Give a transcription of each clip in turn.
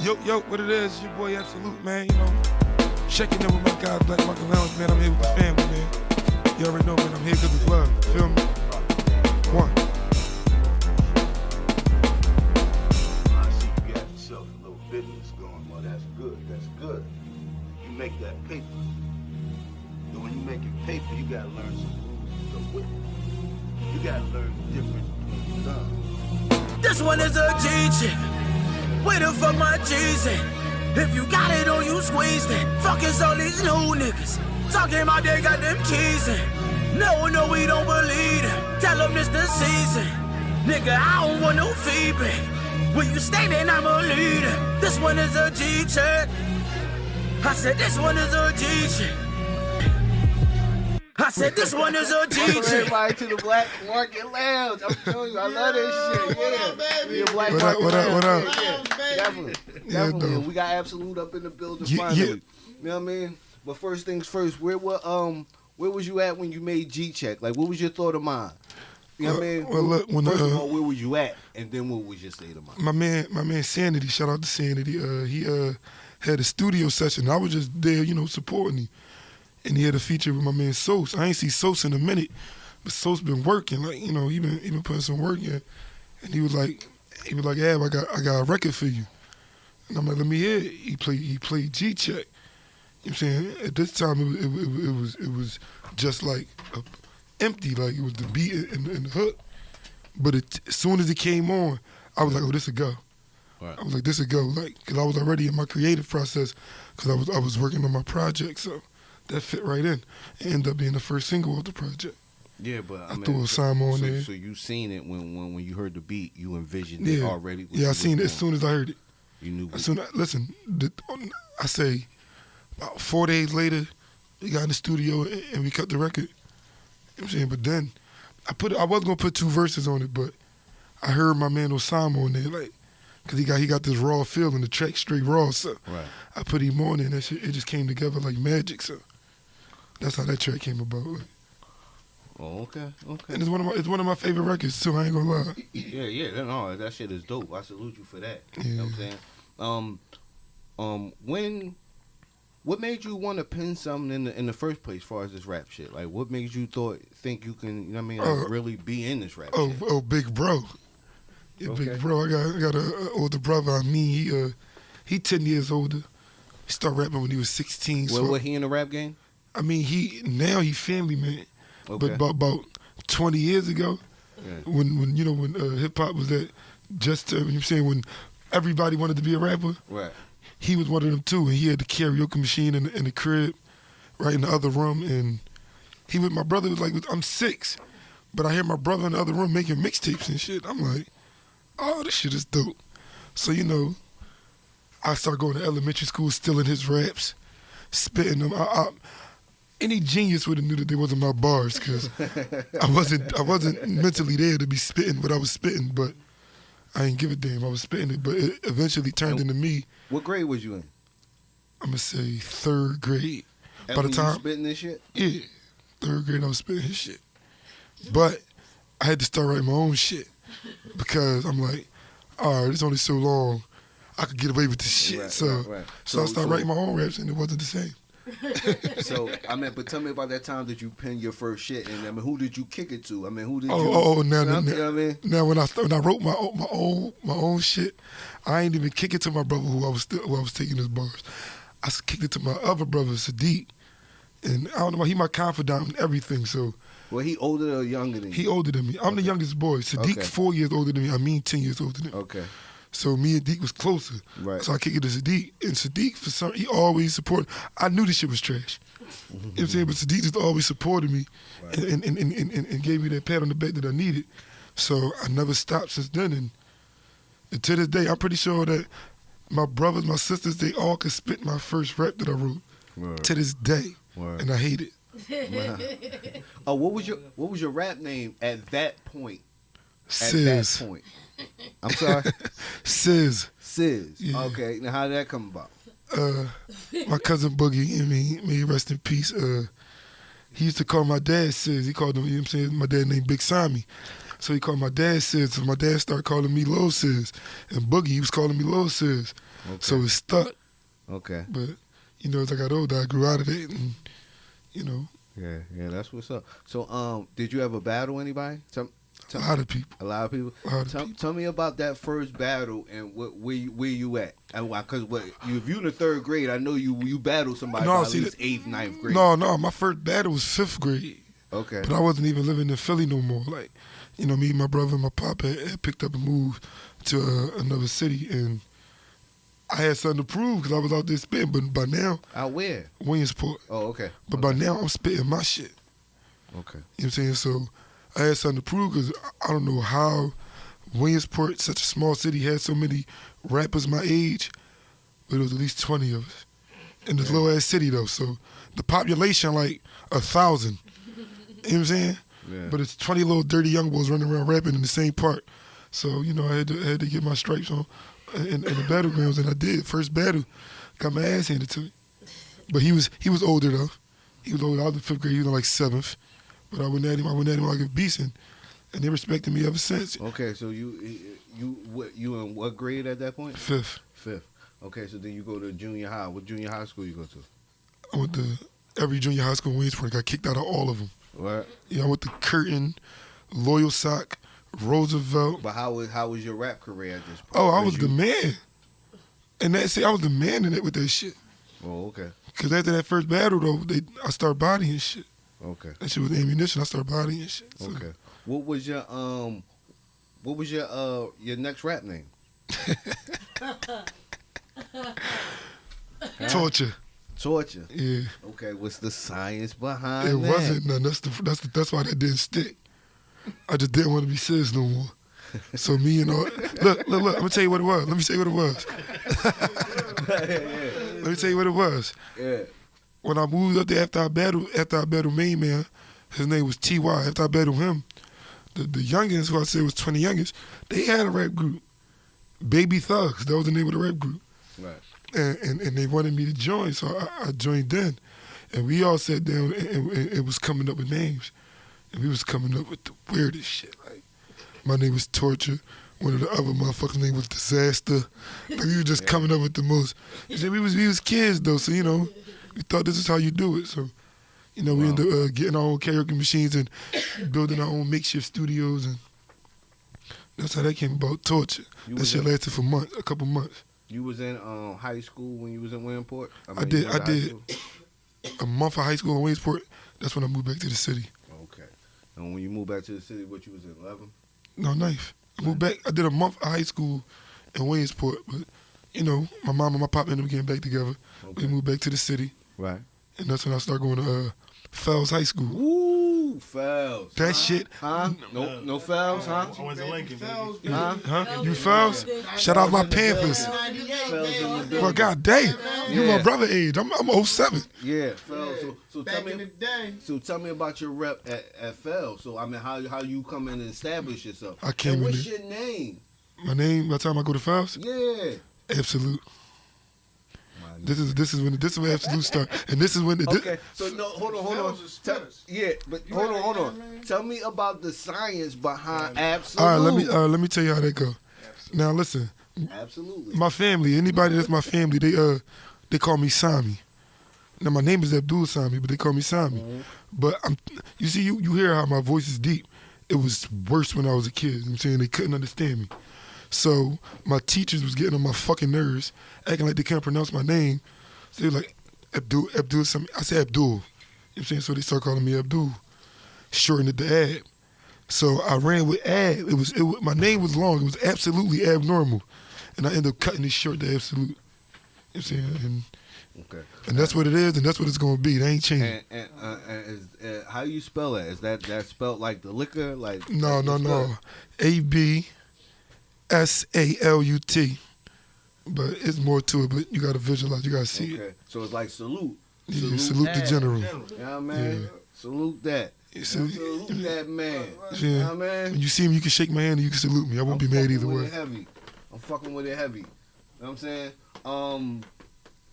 Yo, what it is, your boy Absolute, man, you know. Checking in with my guy, Black Market Lounge, man. I'm here with the family, man. You already know, man, I'm here because it's love. Feel me? One. I see you got yourself a little business going. Well, that's good. You make that paper. And when you making paper, you gotta learn some rules to go with it. You gotta learn the difference between guns. This one is a G-chick. Waiting for my cheesy. If you got it on you, squeeze it. Fuck is all these new niggas. Talking about they got them keys in. No, we don't believe it. Tell them it's the season. Nigga, I don't want no feedback. When you standing, I'm a leader. This one is a G-check. I said this one is a G-check. I said this one is a Welcome G-check. everybody to the Black Market Lounge. I'm telling you, I love this shit. Yeah, we a Black What Market up? Lounge. Yeah, definitely. Yeah, Definitely. We got Absolute up in the building Yeah, finally. yeah. You know what I mean? But first things first, where was you at when you made G-Check? Like, what was your thought of mine? You know what I mean? Well, look, when First of all, where was you at? And then what was your state of mind? my man Sanity, shout out to Sanity. He had a studio session. I was just there, you know, supporting him. And he had a feature with my man Sos. I ain't see Sos in a minute, but Sos been working. Like, you know, he been putting some work in. And he was like, Ab, I got a record for you. And I'm like, let me hear it. He played G-Check. You know what I'm saying? At this time, it was just like empty, like it was the beat and the hook. But as soon as it came on, I was like, oh, this a go. Right. I was like, this a go, like, because I was already in my creative process, because I was working on my project, so that fit right in. It ended up being the first single of the project. Yeah, but I threw a Sam on there. So you seen it when you heard the beat, you envisioned it already. Yeah, I seen it as soon as I heard it. You knew. Listen, I say about 4 days later, we got in the studio and we cut the record. You know what I'm saying? But then I was gonna put 2 verses on it, but I heard my man Osama on there, like, cause he got this raw feel and the track straight raw. So Right. I put him on there and that shit, it just came together like magic. So that's how that track came about. Like. Oh, okay. And it's one of my favorite records too. I ain't gonna lie. Yeah. No, that shit is dope. I salute you for that. Yeah. You know what I'm saying? What made you want to pin something in the first place, as far as this rap shit? Like, what made you think you can, you know what I mean, like, really be in this rap shit? Oh, big bro. Yeah, Okay. big bro. I got an older brother. I mean, he 10 years older. He started rapping when he was 16. Well, So what, he in the rap game? I mean, he family man. Okay. But about 20 years ago, Yeah. when hip hop was at just, you know what I'm saying, when everybody wanted to be a rapper, Right. he was one of them too. And he had the karaoke machine in the crib, right in the other room. And he with my brother was like, I'm 6, but I hear my brother in the other room making mixtapes and shit. I'm like, oh, this shit is dope. So, you know, I started going to elementary school, stealing his raps, spitting them. Any genius would have knew that they wasn't my bars, because I wasn't mentally there to be spitting what I was spitting, but I didn't give a damn. I was spitting it, but it eventually turned into me. What grade was you in? I'm gonna say 3rd grade. And By the when time, you spitting this shit? yeah, 3rd grade, I was spitting his shit. But I had to start writing my own shit, because I'm like, all right, it's only so long I could get away with this shit. Right, so right. I started writing my own raps, and it wasn't the same. So, I mean, but tell me about that time that you penned your first shit, and I mean, who did you kick it to? I mean, who did you? Now, you know what I mean? now when I wrote my own shit, I ain't even kick it to my brother who I was taking his bars. I kicked it to my other brother Sadiq, and I don't know why, he my confidant in everything. So Well, he older or younger than you? he older than me. I'm the youngest boy. Sadiq Okay. 4 years older than me. I mean 10 years older than me. Okay. So me and Deke was closer. Right. So I kicked it to Sadiq. And Sadiq, for some, he always supported. I knew this shit was trash. You know what I'm saying? But Sadiq just always supported me, Right. and gave me that pat on the back that I needed. So I never stopped since then. And to this day, I'm pretty sure that my brothers, my sisters, they all could spit my first rap that I wrote. Word. To this day. Word. And I hate it. Oh, what was your rap name at that point? At Sizz. that point. I'm sorry? Sizz. Sizz. Yeah. Okay. Now, how did that come about? My cousin Boogie, may he rest in peace. He used to call my dad Sizz. He called him, you know what I'm saying, my dad named Big Sammy. So he called my dad Sis. So my dad started calling me Lil Sis. And Boogie, he was calling me Lil Sis. Okay. So it stuck. Okay. But, you know, as I got older, I grew out of it. And, you know. Yeah, that's what's up. So, did you ever battle anybody? A lot of people. A lot of people. Tell me about that first battle and where you at? Because if you in the third grade, I know you battled somebody by at least 8th, 9th grade. No, my first battle was 5th grade. Okay. But I wasn't even living in Philly no more. Like, you know, me, my brother, and my pop had picked up and moved to another city, and I had something to prove because I was out there spitting. But by now, out where? Williamsport. Oh, okay. But by now, I'm spitting my shit. Okay. You know what I'm saying? So I had something to prove because I don't know how Williamsport, such a small city, had so many rappers my age, but it was at least 20 of us in this little ass city though. So the population like 1,000. You know what I'm saying? Yeah. But it's 20 little dirty young boys running around rapping in the same park. So you know I had to get my stripes on in the battlegrounds, and I did. First battle, got my ass handed to me. But he was older though. He was older. I was in 5th grade. He was in like 7th. But I went at him like a beast, and they respected me ever since. Okay, so you in what grade at that point? 5th. 5th. Okay, so then you go to junior high. What junior high school you go to? I went to every junior high school in Williamsport. Got kicked out of all of them. What? Yeah, I went to Curtin, Loyal Sock, Roosevelt. But how was your rap career at this point? Oh, I was the man. And I was the man in it with that shit. Oh, okay. Because after that first battle, though, I started bodying shit. Okay. That shit was ammunition. I started bodying shit. So. Okay. What was your next rap name? Torture. Torture. Yeah. Okay. What's the science behind it that? Wasn't none. That's why that didn't stick. I just didn't want to be sis no more. So me and all look. I'm gonna tell you what it was. Let me tell you what it was. Let me tell you what it was. Yeah. When I moved up there after I battled Main Man, his name was T.Y. After I battled him, the youngins, who I said was 20 youngins, they had a rap group. Baby Thugs, that was the name of the rap group. Right. And they wanted me to join, so I joined then. And we all sat down and it was coming up with names. And we was coming up with the weirdest shit. Like, my name was Torture. One of the other motherfuckers' name was Disaster. Like, we were just coming up with the most. You see, we was kids, though, so, you know, we thought this is how you do it. So, you know, we ended up getting our own karaoke machines and building our own makeshift studios, and that's how that came about. Torture. That shit lasted for a couple months. You was in high school when you was in Williamsport? I did a month of high school in Williamsport. That's when I moved back to the city. Okay. And when you moved back to the city, what you was in, 11? No, 9th. I moved back. I did a month of high school in Williamsport, but, you know, my mom and my pop ended up getting back together. Okay. We moved back to the city. Right. And that's when I started going to Fells High School. Ooh, Fells. That shit. Huh? No Fells, huh? I went to Lincoln, baby. Huh? You Fells? Shout out my Panthers. Fells in the Well, building. goddamn. You Yeah. my brother age. I'm 07. Yeah, Fells. So Back in the day. So tell me about your rep at Fells. So I mean, how you come in and establish yourself? I came and in what's there. your name? My name, by the time I go to Fells, Yeah. Absolute. This is when Absolute start. And this is when Okay, so no, hold on. Fells is spitters. Yeah, but hold on. Tell me about the science behind Absolute. All right, let me tell you how that go. Now listen, Absolutely. my family, anybody that's my family, they call me Sami. Now my name is Abdul Sami, but they call me Sami. Mm-hmm. But you see, you hear how my voice is deep. It was worse when I was a kid. You know what I'm saying? They couldn't understand me. So my teachers was getting on my fucking nerves, acting like they can't pronounce my name. So they were like, Abdul Sami. I said Abdul. You know what I'm saying? So they start calling me Abdul. Shortened it to Ab. So I ran with Ab. My name was long. It was absolutely abnormal. And I ended up cutting it short to Absolute. You know what I'm saying? And that's what it is, and that's what it's going to be. They ain't changing. And how you spell that? Is that spelled like the liquor? Like No. ABSALUT. But it's more to it, but you got to visualize. You got to see it. Okay, so it's like salute. Yeah, salute the general. You know what I mean? Yeah. Salute that. Yeah, Salute that man. Yeah. You know what I mean? When you see him, you can shake my hand and you can salute me. I won't be mad either way. I'm fucking with it heavy. You know what I'm saying?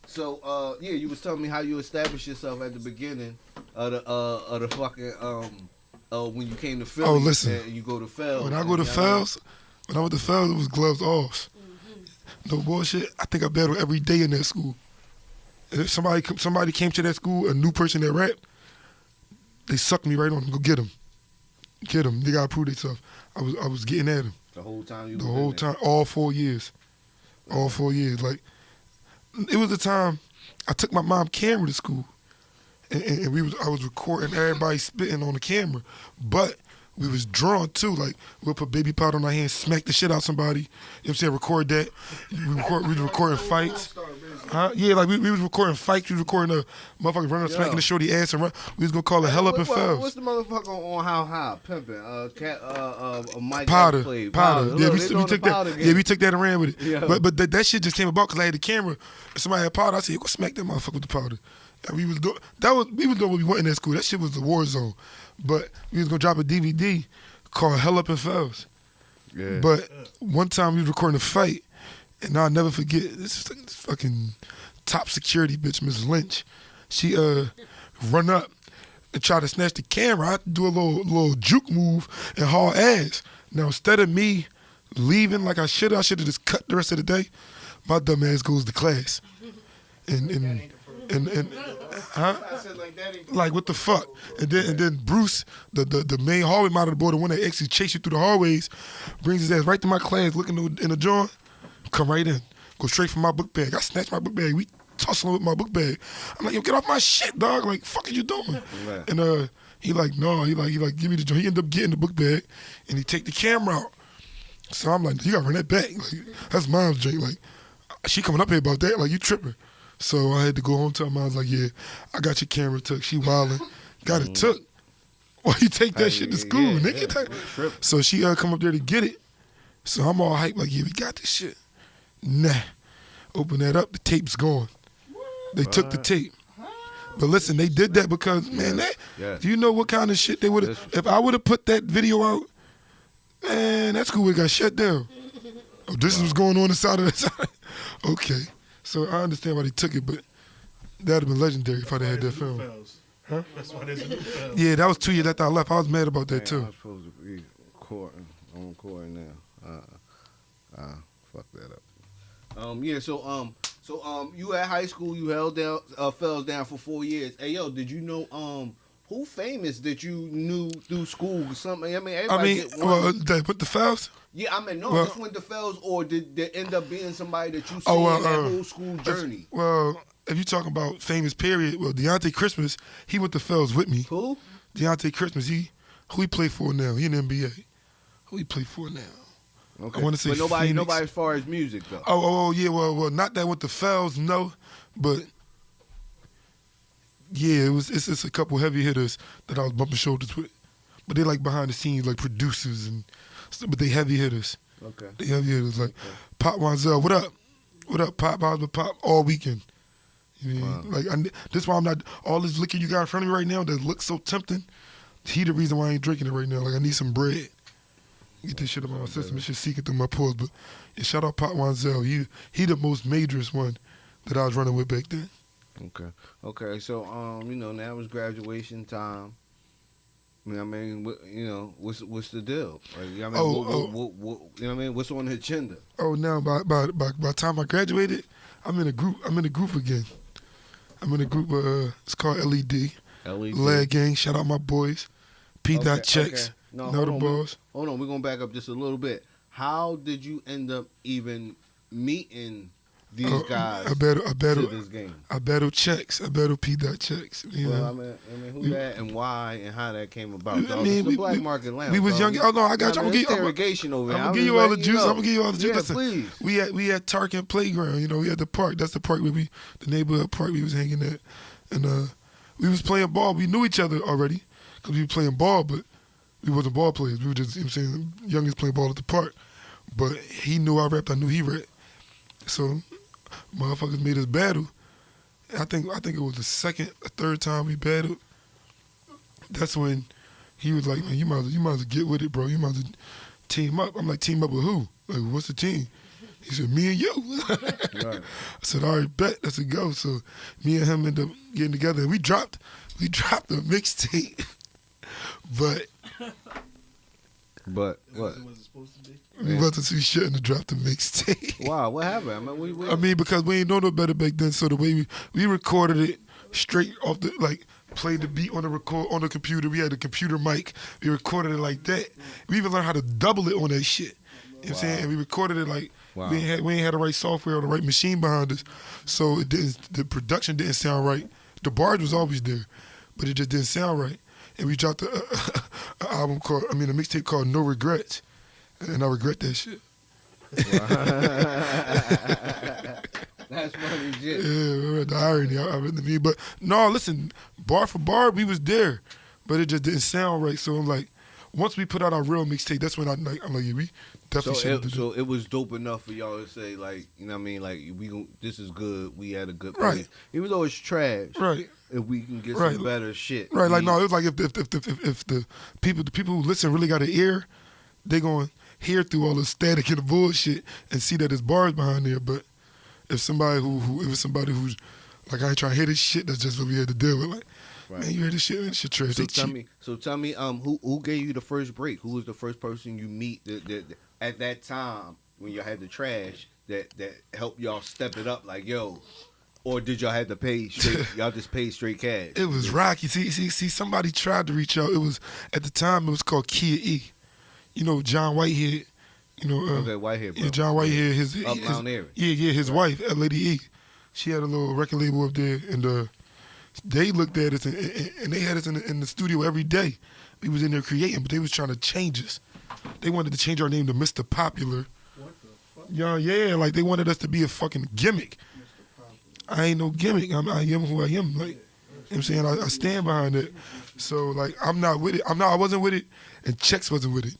So you was telling me how you established yourself at the beginning of the fucking when you came to Philly. Oh, listen. And you go to Fells. When I go to Fells, when I went to Fells, it was gloves off. No bullshit. I think I battled every day in that school. And if somebody came to that school, a new person that rapped, they sucked me right on. Go get them. Get them. They gotta prove themselves. I was getting at them. The whole time you The was whole in there. time, all 4 years. All 4 years. Like, it was the time I took my mom camera to school. And I was recording everybody spitting on the camera. But we was drawn too. Like, we'll put baby powder on our hands, smack the shit out somebody. You know what I'm saying? Record that. We was recording fights. Huh? Yeah, like we was recording fights. We was recording a motherfucker running, smacking the shorty ass and run. We was gonna call it Hell Up and Fells. What's the motherfucker on How High? Pimpin'. Mike Powder. played. Powder. Yeah, Look, we they took doing the powder that. game. Yeah, we took that and ran with it. Yeah. But that shit just came about because I had the camera. And somebody had powder. I said, go smack that motherfucker with the powder. And we was doing what we want in that school. That shit was the war zone. But we was gonna drop a DVD called Hell Up and Fells. Yeah. But one time we was recording a fight, and I'll never forget this fucking top security bitch, Miss Lynch. She run up and try to snatch the camera. I had to do a little juke move and haul ass. Now instead of me leaving like I should have just cut the rest of the day. My dumb ass goes to class. And huh? Like what the fuck? And then Bruce, the main hallway monitor boy, the one that actually chase you through the hallways, brings his ass right to my class, looking in the joint, come right in, go straight from my book bag. I snatch my book bag. We tussling with my book bag. I'm like, yo, get off my shit, dog. Like, fuck are you doing? Right. And he like, no, he like, give me the joint. He ended up getting the book bag, and he take the camera out. So I'm like, you gotta run that back. Like, that's mom's joint. Like, she coming up here about that. Like, you tripping. So I had to go home to her mom. I was like, yeah, I got your camera took. She wildin'. Got it took. Why you take that shit to school, nigga? So she come up there to get it. So I'm all hyped, like, yeah, we got this shit. Nah. Open that up, the tape's gone. They took the tape. But listen, they did that because, man, do you know what kind of shit they would have, if I would have put that video out, man, that school would have got shut down. Oh, this is what's going on inside of that. Okay. So I understand why they took it, but that would have been legendary if I'd have had that film. Huh? That's why there's a new Fells. Yeah, that was 2 years after I left. I was mad about that, I too. was supposed to be recording now. Fuck that up. Yeah, so you at high school, you held down Fells down for 4 years. Hey yo, did you know who famous that you knew through school or something? I mean, everybody get one. With the Fells? Yeah, I mean, no, Well, just went to Fells, or did there end up being somebody that you saw in that whole school journey? Well, if you're talking about famous period, well, Deontay Christmas, he went to Fells with me. Who? Deontay Christmas, who he play for now? He in the NBA. Who he play for now? Okay. I want to say but nobody Phoenix. as far as music though. Oh, yeah, well, not that with the Fells, no, but yeah, it's a couple heavy hitters that I was bumping shoulders with, but they like behind the scenes, like producers but they heavy hitters. Okay. They heavy hitters like Pop Wanzel. What up, Pop? I was with Pop all weekend. You know, like this is why I'm not all this liquor you got in front of me right now that looks so tempting. He the reason why I ain't drinking it right now. Like I need some bread. Get this shit up my system. It's just seeking through my pores. But yeah, shout out Pop Wanzel. He the most majorous one that I was running with back then. Okay. So now it's graduation time. I mean, what's the deal? Like, you know what I mean, what's on the agenda? Oh, now by the time I graduated, I'm in a group again. I'm in a group. It's called LED. LED Gang. Shout out my boys. P. Dot Checks. Okay. No, know the boss. Hold on, we're gonna back up just a little bit. How did you end up even meeting these guys? I battle to this game. I battle Checks. I battle P. Dot Checks. You know? I mean, who that and why and how that came about? I mean, it's the Black Market Lounge. We was young. Oh no, I got you. I'm gonna give you interrogation over here. I'm gonna give you all the juice. I'm gonna give you all the juice. Yeah, Listen, please. we had Tarkin Playground. You know, we had the park. That's the park where the neighborhood park we was hanging at, and we was playing ball. We knew each other already because we were playing ball, but we wasn't ball players. We were just, you know what I'm saying, youngest playing ball at the park. But he knew I rapped. I knew he rapped. So motherfuckers made us battle. I think it was the third time we battled. That's when he was like, man, you might as well get with it, bro. You might as well team up. I'm like, team up with who? Like, what's the team? He said, me and you. Right. I said, all right, bet, let's go. So me and him ended up getting together. And we dropped a mixtape. But But what? It wasn't supposed to be. We about to see shit and drop the mixtape. Wow, what happened? I mean, I mean, because we ain't know no better back then, so the way we recorded it straight off the, like, played the beat on the computer. We had a computer mic. We recorded it like that. We even learned how to double it on that shit. You know what I'm saying? And we recorded it like we ain't had the right software or the right machine behind us. So the production didn't sound right. The bars was always there, but it just didn't sound right. And we dropped an album a mixtape called No Regrets. And I regret that shit. That's funny shit. Yeah, the irony. I really mean, but no, listen, bar for bar, we was there, but it just didn't sound right. So I'm like, once we put out our real mixtape, that's when I'm like, yeah, we definitely should do that. So it was dope enough for y'all to say, like, you know what I mean, like, this is good. We had a good place. Right. Even though it's trash. Right. If we can get Right. some better shit. Right, like no, it was like if the people who listen really got an ear, they gonna hear through all the static and the bullshit and see that there's bars behind there. But if somebody who's like, I ain't trying to hear this shit, that's just what we had to deal with. Like, man, you hear this shit, man, this shit trash. So tell me, who gave you the first break? Who was the first person you meet that at that time when y'all had the trash that helped y'all step it up? Like, yo. Or did y'all have to pay straight? Y'all just paid straight cash. It was Rocky. See, somebody tried to reach out. It was at the time. It was called Kia E. You know, John Whitehead. You know, okay, Whitehead. Bro. Yeah, John Whitehead. His Mount Airy. Yeah, his wife, Lady E. She had a little record label up there, and they looked at us, and they had us in the studio every day. We was in there creating, but they was trying to change us. They wanted to change our name to Mr. Popular. What the fuck? Yeah, like they wanted us to be a fucking gimmick. I ain't no gimmick. I am who I am. Like, you know what I'm saying? I stand behind it. So, like, I'm not with it. I wasn't with it, and Chex wasn't with it.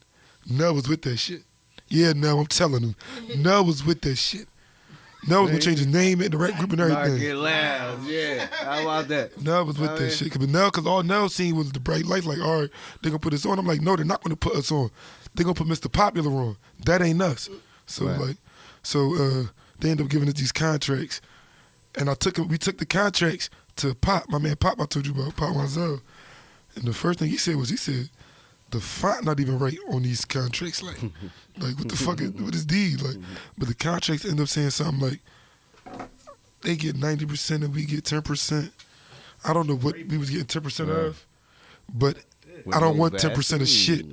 Nell was with that shit. Yeah, Nell, I'm telling him. Nell was with that shit. Nell was going to change his name in the rap group and everything. Get loud, yeah. How about that? Nell was with that shit. Because all Nell seen was the bright lights. Like, all right, they're going to put us on. I'm like, no, they're not going to put us on. They're going to put Mr. Popular on. That ain't us. So, they ended up giving us these contracts. And we took the contracts to Pop, my man Pop I told you about, Pop Wanzel. And the first thing he said, the font not even right on these contracts. Like what the fuck what is these? Like, but the contracts end up saying something like, they get 90% and we get 10%. I don't know what we was getting 10% of, but I don't want 10% of shit.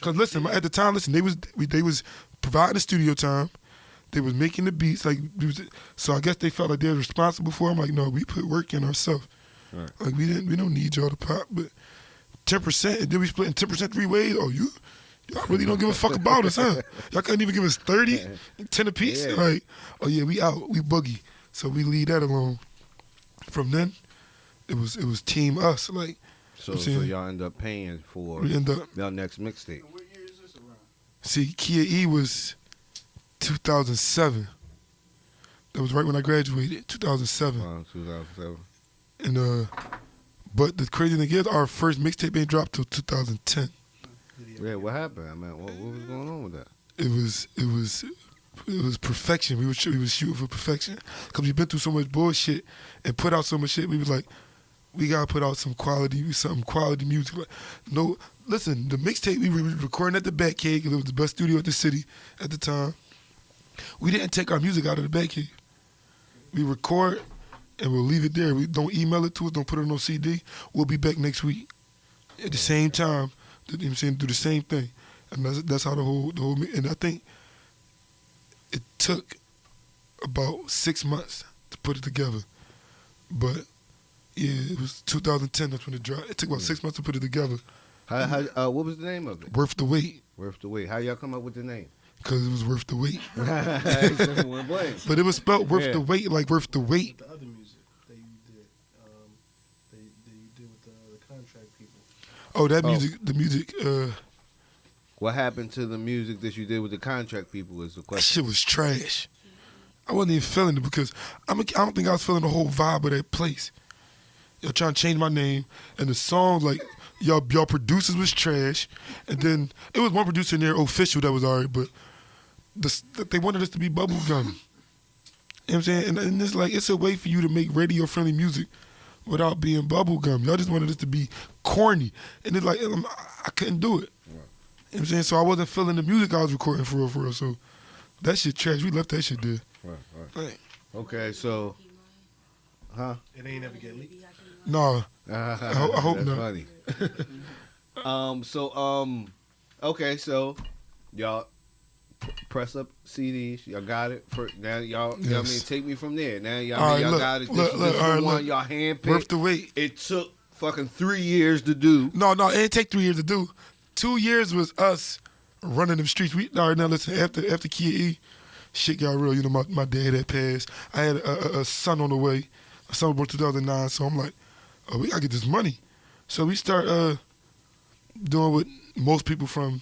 Cause listen, at the time, they was providing the studio time. They was making the beats, so I guess they felt like they were responsible for it. I'm like, no, we put work in ourselves. Right. Like we don't need y'all to pop, but 10%, and then we split in 10% three ways. Oh, y'all really don't give a fuck about us, huh? Y'all couldn't even give us 30, 10 apiece. Yeah. Like, oh yeah, we out, we boogie. So we leave that alone. From then, it was Team Us. Like, so y'all end up paying for y'all next mixtape. What year is this around? See, Kia E was 2007. That was right when I graduated, 2007. 2007. And but the crazy thing is, our first mixtape ain't dropped till 2010. Yeah, what happened? I mean, what was going on with that? It was perfection. We was shooting for perfection because we've been through so much bullshit and put out so much shit. We was like, we gotta put out some quality music. Like, no, listen, the mixtape we were recording at the Batcave because it was the best studio in the city at the time. We didn't take our music out of the Batcave. We record and we'll leave it there. We don't email it to us, don't put it on no CD. We'll be back next week at the same time. You know what I'm saying? Do the same thing. And that's how the whole and I think it took about 6 months to put it together. But yeah, it was 2010, that's when it dropped. It took about 6 months to put it together. How what was the name of it? Worth the Wait. Worth the Wait. How y'all come up with the name? Because it was worth the wait. But it was spelled worth the wait, like worth the wait. The other music that you did, that you did with the contract people. Oh, the music. What happened to the music that you did with the contract people is the question. That shit was trash. I wasn't even feeling it because I don't think I was feeling the whole vibe of that place. Y'all trying to change my name, and the song, like, y'all producers was trash, and then it was one producer in there, Official, that was alright, but they wanted us to be bubblegum. You know what I'm saying? And it's like, it's a way for you to make radio-friendly music without being bubblegum. Y'all just wanted us to be corny. And it's like, I couldn't do it. You know what I'm saying? So I wasn't feeling the music I was recording for real. So that shit trash. We left that shit there. Right. Okay, so, It ain't ever get leaked. No. I hope that's not. Funny. Okay, so y'all press up CDs. Y'all got it. Now y'all, you know what I mean? Take me from there. Now y'all got it. This is the one y'all handpicked. Worth the wait. It took fucking 3 years to do. No, it didn't take 3 years to do. 2 years was us running them streets. Now listen, after Kia E, shit got real. You know, my dad had passed. I had a son on the way. My son was born 2009, so I'm like, oh, we gotta get this money. So we start doing what most people from,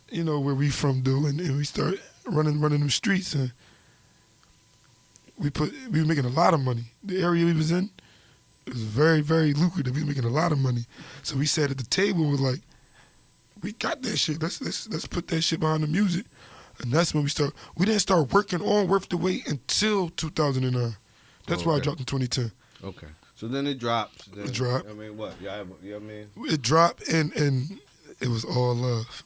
you know, where we from do, and we start running them streets, and we were making a lot of money. The area we was in, it was very, very lucrative. We were making a lot of money. So we sat at the table and was like, we got that shit. Let's put that shit behind the music. And that's when we didn't start working on Worth the Wait until 2009. That's why I dropped in 2010. Okay. So then it drops. It dropped. I mean, what? You know what I mean? It dropped, and it was all love.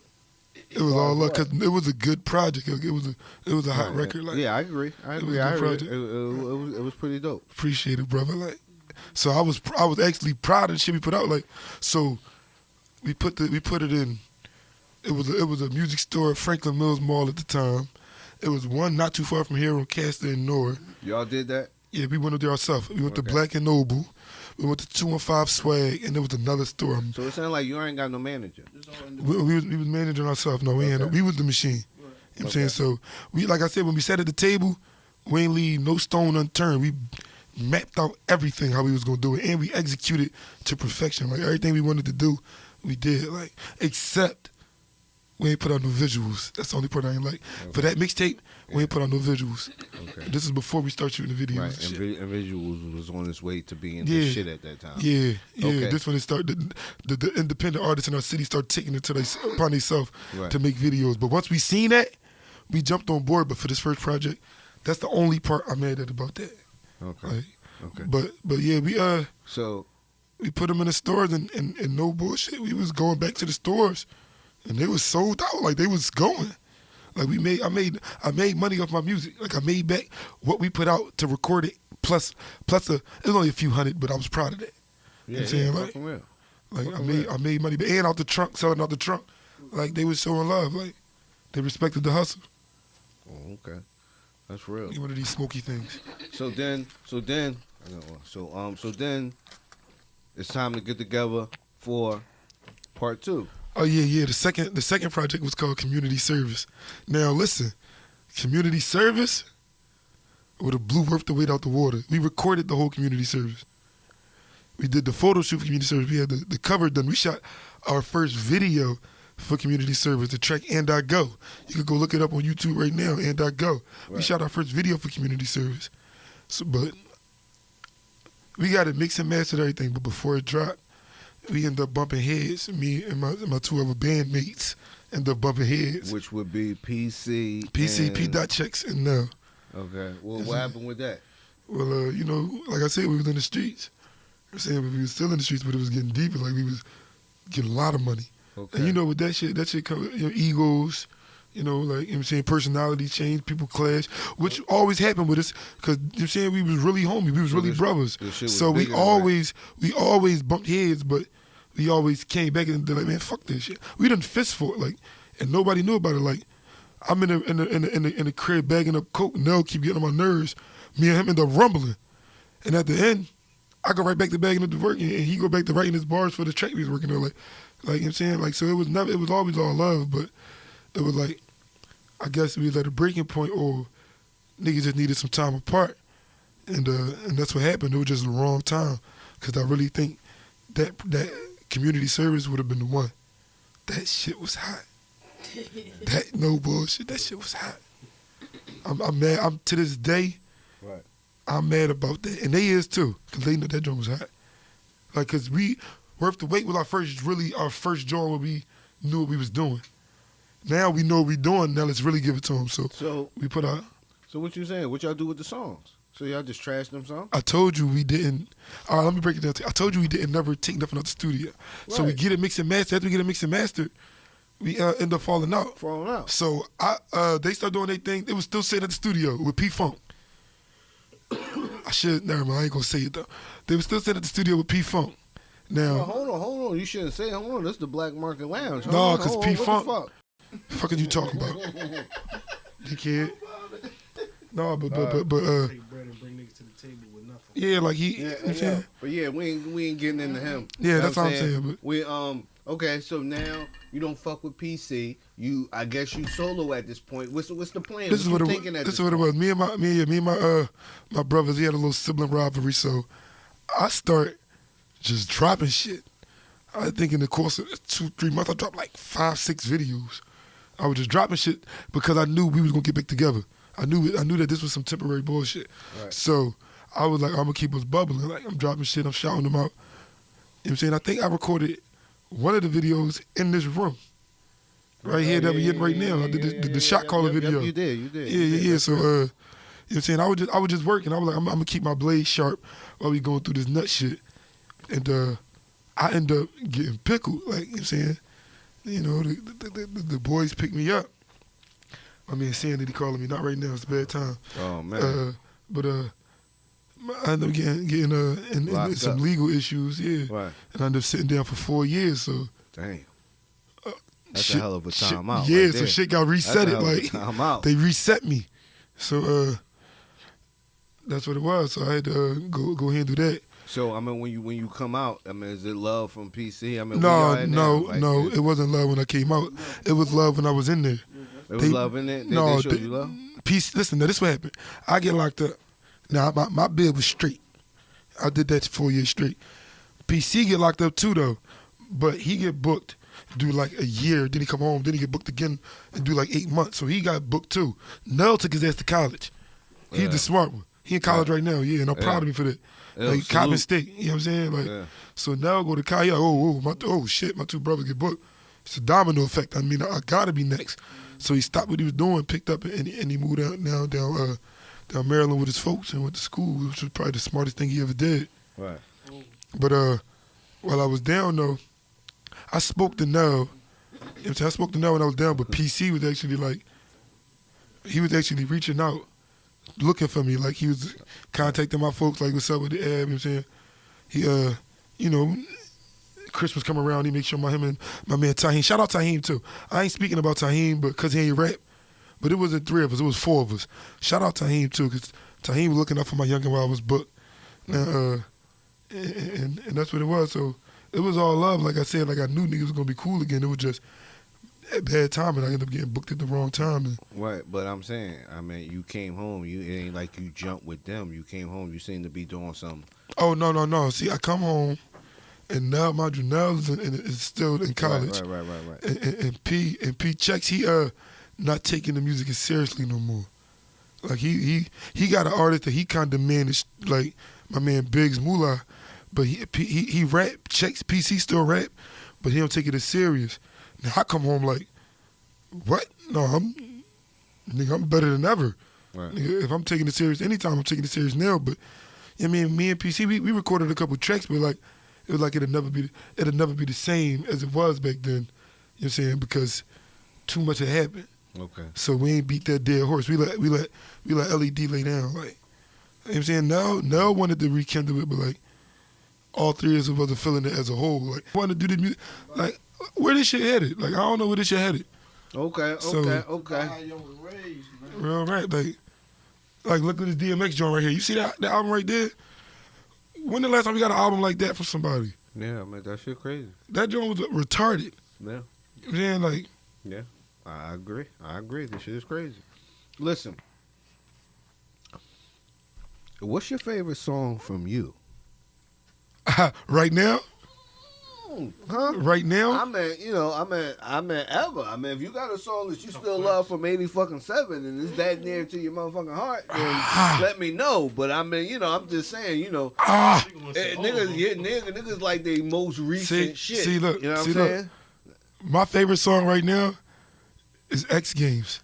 It was all love because it was a good project. It was a hot record. Like, yeah, I agree. It was a good project. It was pretty dope. Appreciate it, brother. Like, so I was actually proud of the shit we put out. Like, so we put it in. It was a music store at Franklin Mills Mall at the time. It was one not too far from here on Castor and Nora. Y'all did that? Yeah, we went up there ourselves. We went to Black and Noble. We went to 215 Swag, and there was another store. So it sounded like you ain't got no manager. We was managing ourselves. No, we was the machine. You know what I'm saying? So we, like I said, when we sat at the table, we ain't leave no stone unturned. We mapped out everything how we was gonna do it, and we executed to perfection. Like everything we wanted to do, we did. Like except we ain't put out no visuals. That's the only part I ain't like. For that mixtape, we ain't put out no visuals. Okay. This is before we start shooting the videos. Right, and visuals was on its way to being the shit at that time. Yeah. Okay. This when it started. The independent artists in our city started taking it upon themselves to make videos. But once we seen that, we jumped on board. But for this first project, that's the only part I'm mad at about that. Okay. Like, okay. But yeah, we put them in the stores and no bullshit. We was going back to the stores. And they was sold out, like they was going. Like I made money off my music. Like I made back what we put out to record it, plus it was only a few hundred, but I was proud of that. Yeah, you know what I'm saying? Like I made money, and out the trunk, selling out the trunk. Like they was showing love, like they respected the hustle. Oh, okay, that's real. One of these smoky things. So then, it's time to get together for part 2. Oh yeah. The second project was called Community Service. Now listen, Community Service would have blew Worth the Wait out the water. We recorded the whole Community Service. We did the photo shoot for Community Service. We had the cover done. We shot our first video for Community Service, the track And I Go. You can go look it up on YouTube right now, And I Go. Right. We shot our first video for Community Service. So, but we got it mixed and mastered everything, but before it dropped, we ended up bumping heads. Me and my two other bandmates ended up bumping heads. Which would be PC, P. Checks, and Now. Okay. Well, what happened with that? Well, you know, like I said, we was in the streets. I'm saying we was still in the streets, but it was getting deeper. Like we was getting a lot of money. Okay. And you know, with that shit comes, you know, egos, you know, like, you know what I'm saying, personality change, people clash, which always happened with us, because, you know what I'm saying, we was really homies, we was really brothers. So we always bumped heads, but we always came back and they're like, man, fuck this shit. We done fist fought, like, and nobody knew about it. Like, I'm in the crib bagging up coke, Nell keep getting on my nerves. Me and him end up rumbling. And at the end, I go right back to bagging up the work, and he go back to writing his bars for the track we was working on. Like, you know what I'm saying? Like, so it was always all love, but it was like, I guess we was at a breaking point, or niggas just needed some time apart. And that's what happened. It was just the wrong time. Because I really think that Community Service would have been the one. That shit was hot. That, no bullshit, that shit was hot. I'm mad. I'm to this day, right. I'm mad about that. And they is too, because they know that joint was hot. Like, because Worth the Wait was our first joint where we knew what we was doing. Now we know what we doing, now let's really give it to them. So we put out. So what you saying? What y'all do with the songs? So y'all just trashed them song? I told you we didn't. All right, let me break it down to you. I told you we didn't never take nothing out the studio. So we Right. get it mixed and mastered. After we get it mixed and mastered, we end up falling out. Falling out. So they started doing their thing. They was still sitting at the studio with P Funk. I should never mind. I ain't gonna say it though. They was still sitting at the studio with P Funk. Now, Hold on. You shouldn't say. Hold on. This is the Black Market Lounge. No, Hold on, 'cause hold on. P What Funk- the fuck? the fuck are you talking about? You kid. No, but Take bread and bring niggas to the table with nothing. yeah, like he. Yeah, You know what I'm saying? But yeah, we ain't getting into him. Yeah, You know that's what I'm saying, but- We okay, so now you don't fuck with PC. I guess you solo at this point. What's the plan? This is what you it was. thinking at This is this what it point? was. Me and my brothers. We had a little sibling rivalry, so I start just dropping shit. I think in the course of 2-3 months, I dropped like 5-6 videos. I was just dropping shit because I knew we was gonna get back together. I knew that this was some temporary bullshit. Right. So I was like, I'm gonna keep us bubbling. Like I'm dropping shit, I'm shouting them out. You know what I'm saying? I think I recorded one of the videos in this room. Right here that we in right now. I did the shot caller video. You did. Yeah. So, you know what I'm saying? I was just working. I was like, I'm gonna keep my blade sharp while we going through this nut shit. And I end up getting pickled. Like, you know what I'm saying? You know, the boys picked me up. I mean, Sanity calling me. Not right now. It's a bad time. Oh man. But I ended up getting in Locked some up. legal issues. Yeah. Right. And I ended up sitting down for 4 years. So. Damn. That's Shit- a hell of a shit- time out. Yeah, right so there. shit got That's reset. a hell of a Like time out. they reset me. So that's what it was. So I had to go handle that. So I mean, when you come out, I mean, is it love from PC? I mean, where No, y'all at now? Like, no, it wasn't love when I came out. It was love when I was in there. It was they- love in it. They no, showed you love. Peace. Listen, now this what happened. I get locked up. Now my bid was straight. I did that 4 years straight. PC get locked up too though, but he get booked, do like a year, then he come home, then he get booked again and do like 8 months. So he got booked too. Nell took his ass to college. He's Yeah. the smart one. He in college right now, yeah, and I'm Yeah. proud of him for that. Yeah, Like Coppin salute. State, you know what I'm saying? Like, Yeah. so now I go to college. Oh shit, my two brothers get booked. It's a domino effect. I mean, I gotta be next. So he stopped what he was doing, picked up, and he moved out now down Maryland with his folks and went to school, which was probably the smartest thing he ever did. Right. But while I was down though, I spoke to Nell. You know what I'm saying? I spoke to Nell when I was down, but PC was actually like, he was actually reaching out, looking for me. Like he was contacting my folks, like, what's up with the ab, you know what I'm saying? He, you know, Christmas come around, he make sure him and my man Taheem, shout out Taheem too. I ain't speaking about Taheem because he ain't rap, but it wasn't 3 of us, it was 4 of us. Shout out Taheem too, because Taheem was looking out for my youngin' while I was booked. Now, and that's what it was. So it was all love. Like I said, like I knew niggas was gonna be cool again. It was just a bad time, and I ended up getting booked at the wrong time. And Right, but I'm saying, I mean, you came home. It ain't like you jumped with them. You came home. You seem to be doing something. oh no. See, I come home, and now mind you, now is still in college. Right. And P checks. He not taking the music as seriously no more. Like he got an artist that he kind of managed, like my man Biggs Moolah, but he rap, checks PC still rap, but he don't take it as serious. Now I come home like, what? No, I'm better than ever. Right. Nigga, if I'm taking it serious anytime, I'm taking it serious now. But I mean, me and PC, we recorded a couple tracks, but like it was like it'd never be the same as it was back then. You know what I'm saying? Because too much had happened. Okay. So we ain't beat that dead horse. We let LED lay down. Like, you know what I'm saying? Nell wanted to rekindle it, but like all 3 of us wasn't feeling it as a whole. Like, wanted to do the music. Like, where this shit headed? Like, I don't know where this shit headed. Okay. So- How you was raised, man. Real right. Like look at this DMX joint right here. You see that album right there? When the last time we got an album like that from somebody? Yeah, I mean, that shit crazy. That joint was retarded. Yeah. You know what I'm saying? Like, Yeah. I agree. This shit is crazy. Listen. What's your favorite song from you? right now? Huh? Right now? I mean, ever. I mean, if you got a song that you still love from 80-7 and it's that near to your motherfucking heart, then let me know. But I mean, I'm just saying, niggas like the most recent shit. See, look, you know what see, I'm saying? My favorite song right now is X Games.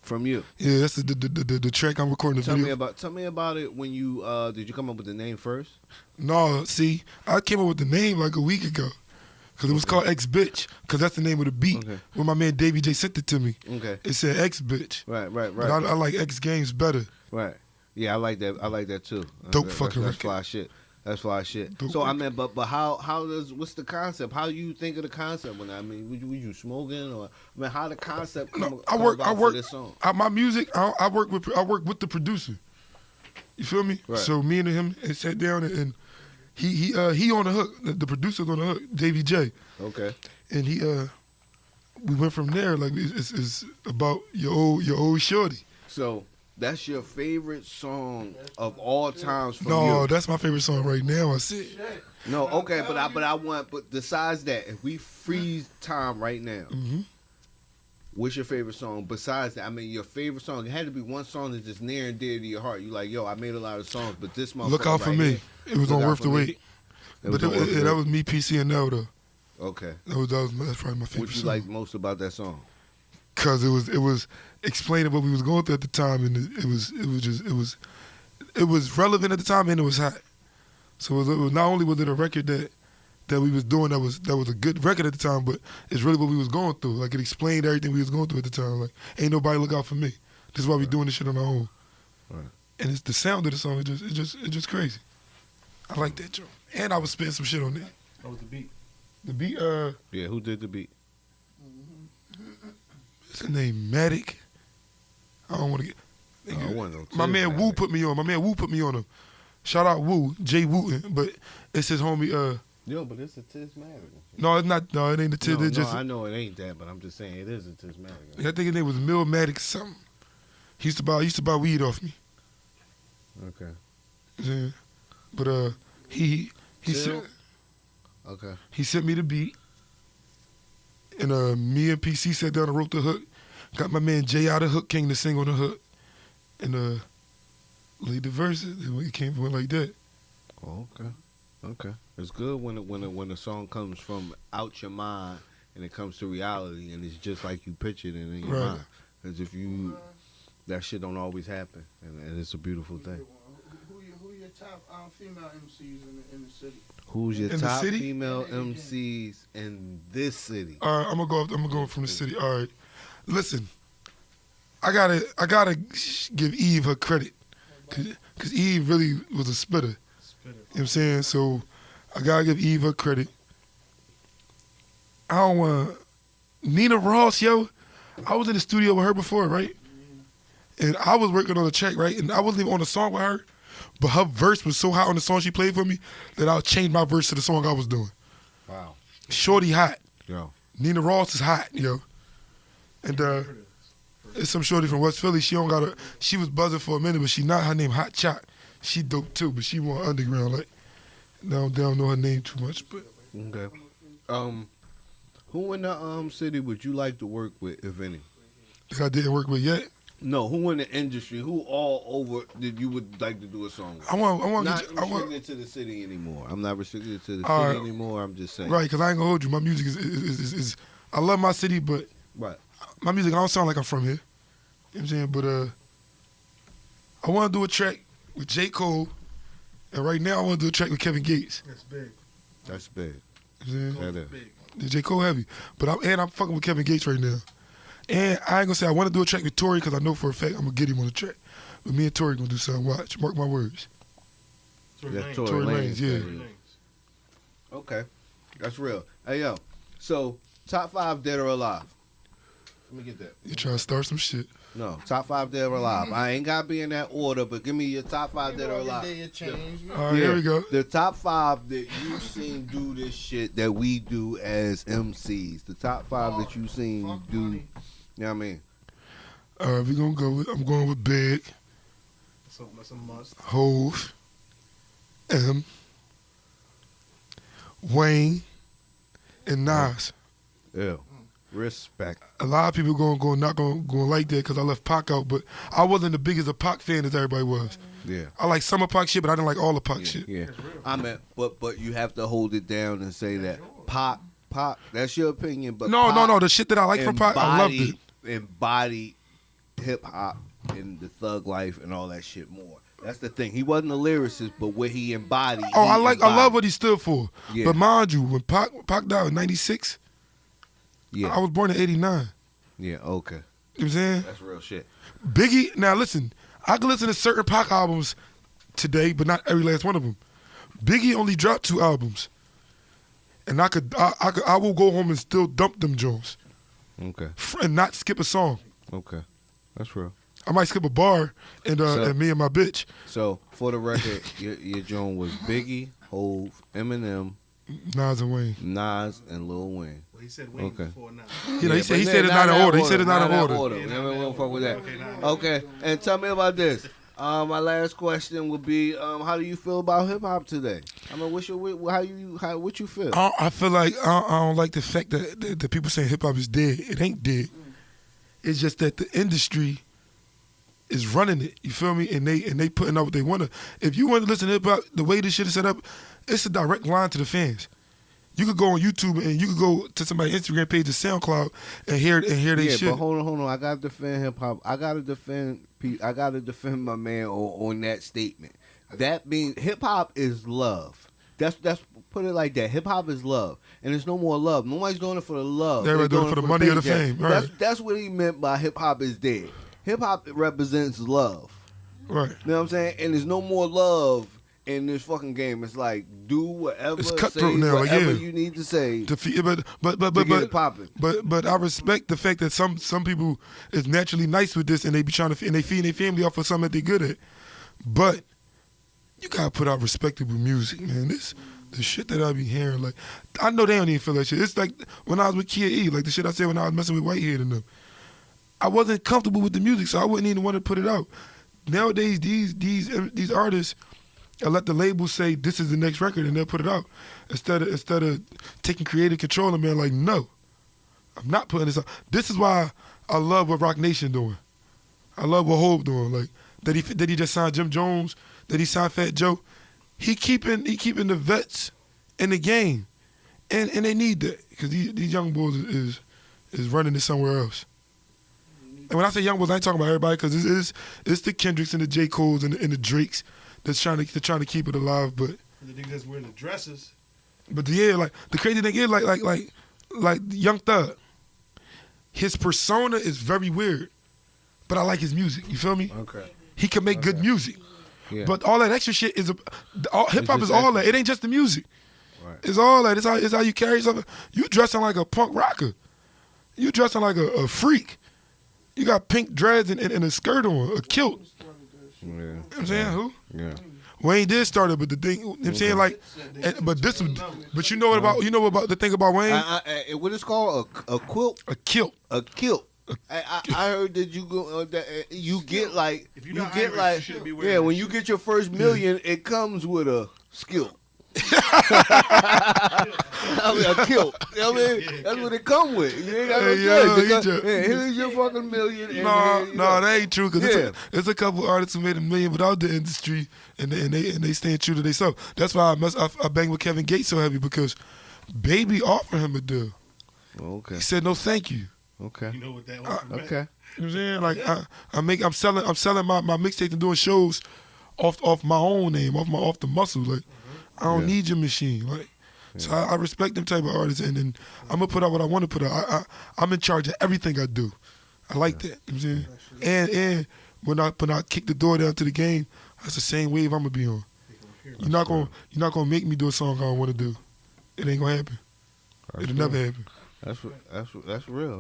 From you. Yeah, that's the track I'm recording the video. Tell me about it when you did you come up with the name first? No, see, I came up with the name like a week ago. Because it was called X Bitch. Because that's the name of the beat. Okay. When my man Davey J sent it to me. Okay. It said X Bitch. Right. But I like X Games better. Right. Yeah, I like that too. Dope fucking That's record. fly shit. That's fly shit. Dope So I record. mean, but what's the concept? How you think of the concept when was you smoking or I mean how the concept come, No, come about for this song? My music, I work with the producer. You feel me? Right. So me and him sat down and he on the hook. The producer's on the hook, Davey J. Okay. And we went from there. Like it's about your old shorty. So that's your favorite song of all times from No, you? that's my favorite song right now. I said. No, okay, but besides that, if we freeze time right now, Mm-hmm. what's your favorite song? Besides that, I mean, your favorite song. It had to be one song that's just near and dear to your heart. You like, yo, I made a lot of songs, but this motherfucker Look out for right me. here, It was Look on Out Worth for the Me. Wait. But that was me, PC, and L though. Okay. That's probably my favorite What you song. like most about that song? Cause it was explaining what we was going through at the time, and it was relevant at the time, and it was hot. So it was not only was it a record that we was doing that was a good record at the time, but it's really what we was going through. Like it explained everything we was going through at the time. Like ain't nobody look out for me. This is why we doing this shit on our own. Right. And it's the sound of the song. It's just crazy. I like that joint. And I was spitting some shit on there. What was the beat? The beat, Yeah, who did the beat? what's his name? Matic. I don't want to get. I wanna know My too, man man. Wu put me on. My man Wu put me on him. Shout out Wu, Jay Wooten, but it's his homie. Yo, but it's a Tismatic. No, it's not. No, it ain't the Tiz. No, It's just. I know it ain't that, but I'm just saying it is a Tismatic. I think his name was Matic something. He used to buy weed off me. Okay. Yeah. But he Chill. sent Okay. he sent me the beat, and me and PC sat down and wrote the hook. Got my man Jay out of Hook King to sing on the hook, and laid the verses. It came from like that. Oh, okay. Okay. It's good when a song comes from out your mind and it comes to reality and it's just like you pictured it in your Right. mind. Because if you, that shit don't always happen, and it's a beautiful thing. Who your top female MCs in the city? Who's your In the top city? female MCs in this city? All right, I'm gonna go from the city. All right, listen, I gotta give Eve her credit, cause Eve really was a spitter. You know what I'm saying? So I gotta give Eve her credit. I don't want Nina Ross, yo. I was in the studio with her before, right? And I was working on a track, right? And I wasn't even on the song with her, but her verse was so hot on the song she played for me that I changed my verse to the song I was doing. Wow. Shorty hot. Yo. Nina Ross is hot, yo. And it's some shorty from West Philly. She was buzzing for a minute, but she not. Her name Hot Chop. She dope too, but she more underground. Like, they don't know her name too much, but Okay. Who in the city would you like to work with, if any? that I didn't work with yet. No, who in the industry? Who all over did you would like to do a song with? I want Not to get restricted to the city anymore. I'm not restricted to the All city right. anymore. I'm just saying. right, because I ain't gonna hold you. My music is I love my city, but Right. my music, I don't sound like I'm from here. You know what I'm saying? But I want to do a track with J. Cole, and right now I want to do a track with Kevin Gates. That's big. That's big. You know what I'm saying? That is. Big. J. Cole heavy. But I'm fucking with Kevin Gates right now. And I ain't gonna say I want to do a track with Tory because I know for a fact I'm gonna get him on the track. But me and Tory gonna do something. Watch, mark my words. That's Tory Tory Lanez, Lanez. yeah. baby. Okay. That's real. Hey, yo. So, top 5 dead or alive? Let me get that. You trying to start some shit. No, top 5 dead or alive. I ain't got to be in that order, but give me your top 5 dead or alive. All right, here we go. The top 5 that you seen do this shit that we do as MCs. The top 5 that you seen do. You know what I mean? All right, I'm going with Big, That's a must. Hove, M, Wayne, and Nas. Yeah. Respect. A lot of people not going to like that because I left Pac out, but I wasn't the biggest of Pac fan as everybody was. Yeah. I like some of Pac shit, but I didn't like all the Pac shit. Yeah. I mean, but you have to hold it down and say that Pac, that's your opinion, but No, Pac the shit that I like from Pac, I loved it. embodied hip hop and the thug life and all that shit more. That's the thing. He wasn't a lyricist, but what he embodied. Oh, I love what he stood for. Yeah. But mind you, when Pac died in '96, Yeah. I was born in '89. Yeah. Okay. You know what I'm saying? That's real shit. Biggie, now listen, I can listen to certain Pac albums today, but not every last one of them. Biggie only dropped 2 albums, and I will go home and still dump them joints Okay. and not skip a song. Okay. That's real. I might skip a bar and me and my bitch. So for the record, your joint was Biggie, Hove, Eminem, Nas and Wayne. Nas, and Lil Wayne. Well, he said Wayne Okay. before now. You know, he said it's not in order. He said it's not in order. We don't fuck with that. Okay, and tell me about this. My last question would be, how do you feel about hip hop today? I mean, what you feel? I feel like I don't like the fact that the people saying hip hop is dead. It ain't dead. It's just that the industry is running it. You feel me? And they putting out what they want to. If you want to listen to hip hop, the way this shit is set up, it's a direct line to the fans. You could go on YouTube and you could go to somebody's Instagram page or SoundCloud and hear they shit. Yeah, but hold on. I gotta defend hip hop. I gotta defend my man on that statement. That means hip hop is love. That's put it like that. Hip hop is love, and there's no more love. Nobody's doing it for the love. They're doing it for the money or the fame. Right. That's what he meant by hip hop is dead. Hip hop represents love. Right. You know what I'm saying? And there's no more love in this fucking game. It's like do whatever, It's say cutthroat now, whatever yeah. you need to say But to get it popping. But I respect the fact that some people is naturally nice with this and they be trying to and they feed their family off of something that they good at. But you gotta put out respectable music, man. The shit that I be hearing, like I know they don't even feel that shit. It's like when I was with Kia E, like the shit I said when I was messing with Whitehead and them. I wasn't comfortable with the music, so I wouldn't even want to put it out. Nowadays, these artists, I let the label say this is the next record and they'll put it out instead of taking creative control and being like, no, I'm not putting this out. This is why I love what Rock Nation doing. I love what Hope doing. Like that he just signed Jim Jones, that he signed Fat Joe. He keeping the vets in the game, and they need that because these young boys is running it somewhere else. And when I say young boys, I ain't talking about everybody because it's the Kendricks and the J. Coles and the Drakes that's trying to keep it alive. But The niggas that's wearing the dresses. But yeah, like the crazy thing is like Young Thug. His persona is very weird, but I like his music. You feel me? Okay. He can make good music. Yeah. But all that extra shit is hip hop is all that. It ain't just the music. Right. It's all that. It's how you carry yourself. You dressing like a punk rocker. You dressing like a freak. You got pink dreads and a skirt on, a kilt. Yeah. You know what I'm saying? Who? Yeah. Wayne did start it, but the thing, you know what I'm saying, like, but you know what about the thing about Wayne? What is called a quilt? A kilt. A kilt. I heard that you go you get like If you're you not get Irish, like you shouldn't be wearing when that you shit. get your first million, it comes with a skill. I mean, a kilt. You know what I mean? That's what it come with. You ain't got no choice. Here's your fucking million. No, that ain't true. Cause Yeah. it's a couple artists who made $1 million without the industry, and they staying true to themselves. That's why I bang with Kevin Gates so heavy because Baby offered him a deal. Okay. He said no, thank you. Okay. You know what that was? Okay. You know what I'm saying? Like I'm selling my mixtape and doing shows off my own name, off the muscle. Like I don't Yeah. need your machine. Like so I respect them type of artists, and then I'm gonna put out what I want to put out. I'm in charge of everything I do. I like that. You know what I'm saying? And when I kick the door down to the game, that's the same wave I'm gonna be on. You're not gonna make me do a song I don't want to do. It ain't gonna happen. It'll never happen. That's real.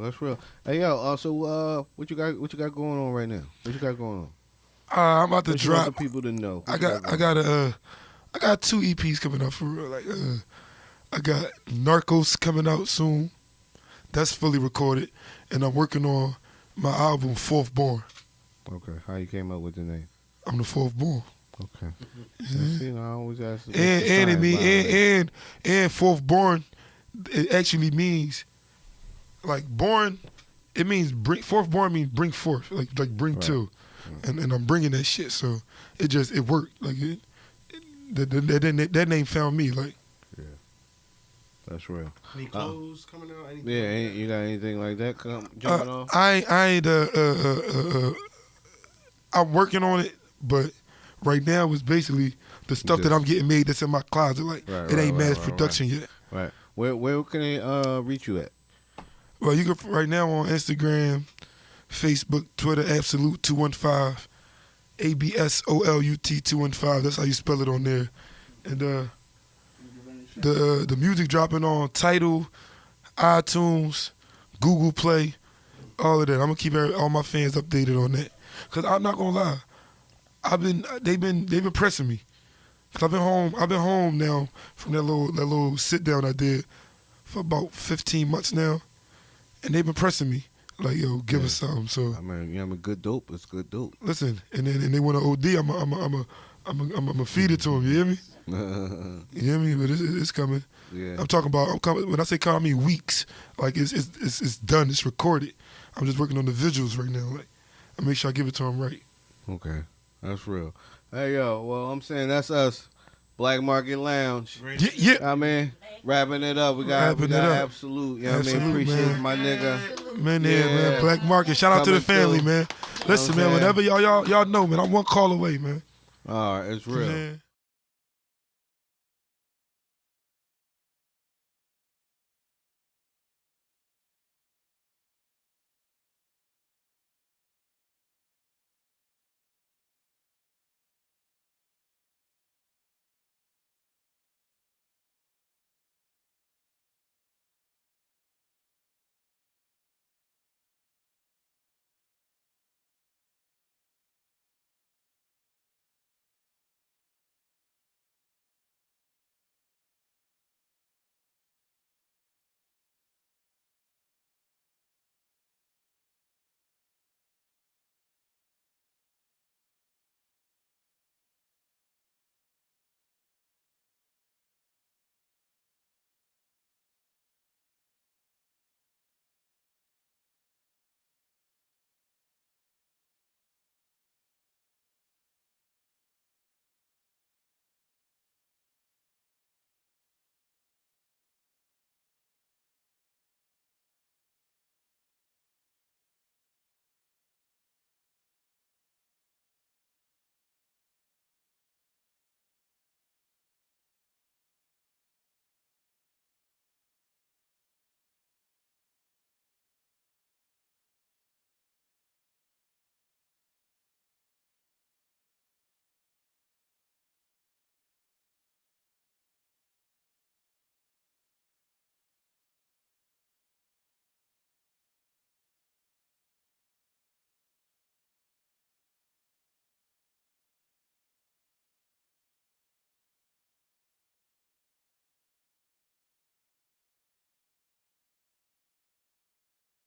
That's real. Hey yo, so what you got going on right now? What you got going on? I'm about to What you want drop. the people to know. I got 2 EPs coming out for real. Like I got Narcos coming out soon. That's fully recorded, and I'm working on my album Fourth Born. Okay. How you came up with the name? I'm the fourth born. Okay. See, I always ask. And fourth born, it actually means like born. It means fourth born means bring forth, like bring Right. to, and I'm bringing that shit. So it worked. Like that name found me. Like That's real. Any clothes coming out? Anything Yeah, like that? you got anything like that jumping off? I ain't I'm working on it, but right now it's basically the stuff that I'm getting made that's in my closet. Like it ain't mass production yet. Right. Where can they reach you at? Well, you can right now on Instagram, Facebook, Twitter, ABSALUTE 215, ABSOLUT 215. That's how you spell it on there. And the music dropping on Tidal, iTunes, Google Play, all of that. I'm gonna keep all my fans updated on that. Cause I'm not gonna lie, they've been pressing me. Cause I've been home now from that little sit down I did for about 15 months now, and they've been pressing me like, yo, give us something. So I mean, you have a good dope. It's good dope. listen, and they want to OD. I'm a feed it to them. You hear me? You hear me? But it's coming. Yeah. I'm coming. When I say come, I mean weeks. Like it's done. It's recorded. I'm just working on the visuals right now. Like I make sure I give it to them right. Okay, that's real. Hey yo, well I'm saying that's us, Black Market Lounge. Yeah. I mean, wrapping it up. We got Wrapping it up. Absolute. You know what I mean? Absolute, Appreciate man. my nigga. Man, man, Black Market. Shout out to the Coming family, through. man. Listen, You know man, what I'm whenever y'all know, man, I'm one call away, man. All right, it's real. Man.